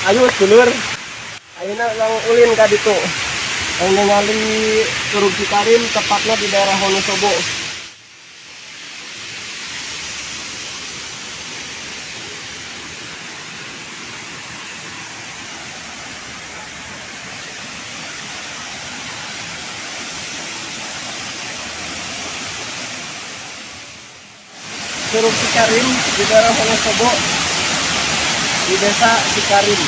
Ayo sedulur. Ayeuna lang ulin ka dito. Ang ningali Curug Cikarim tepatnya di daerah Wonosobo. Curug Cikarim di daerah Wonosobo, di desa Cikarim.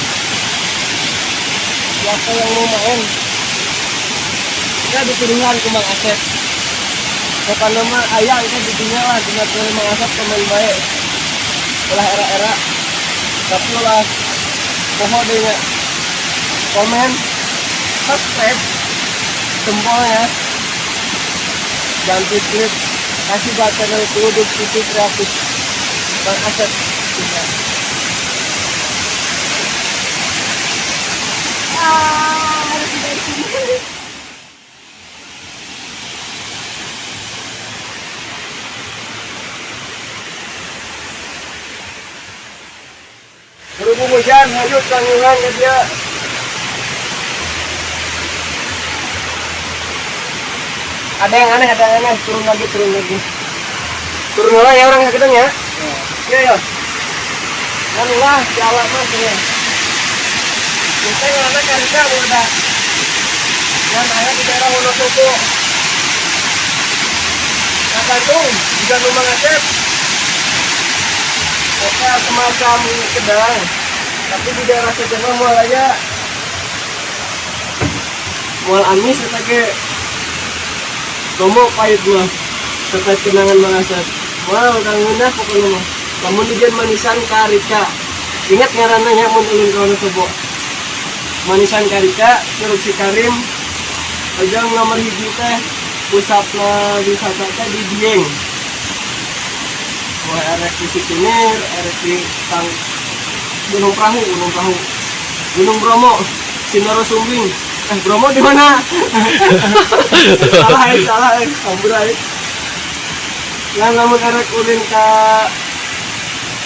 Siapa yang mau main? Ya dituduhan ke Mang Asep. Kapan nama ayah itu didinya lah dengan Mang Asep teman baik. Ulah era-era. Tapi lah pohon dengan komen, subscribe, tombolnya, ganti klip, kasih buat channel Kudus TV Kreatif Mang Asep. Berhubung hujan, hanyut tanggungan ya dia. Ada yang aneh, turun lagi. Turun lah ya orang kadang ya. Iya ya. Nanulah jalan mas ya. Kita yang anak karika udah. Yang ayah di daerah Wonosobo. Nah Bandung, juga Mang Asep. Oke, semacam kedai, tapi di daerah sejarah mual aja, mual amis sebagai lombok pahit gua, setelah kenangan Mang Asep. Mual kang ngunah pokoknya mah. Namun dijen manisan karika, ingat ngarananya mun ulun ka Wonosobo. Manisan karika, Curug Cikarim, aja nomor hiji teh pusatna wisata teh di Dieng. Wah, erek di Sikunir, erek di Gunung Perahu, Gunung Bromo, Sinoro Sumbing. Bromo di mana? salah, samburai. Yang namun erek ulin ke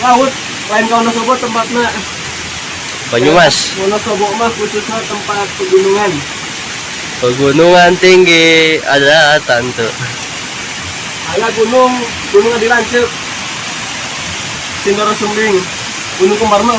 laut, lain ke Wonosobo tempatnya. Banyumas. Wonosobo mah khususnya tempat pegunungan. Pegunungan tinggi ada tante. Ada gunung Adilancep. Sinoro Sumbing, Gunung Kembar mah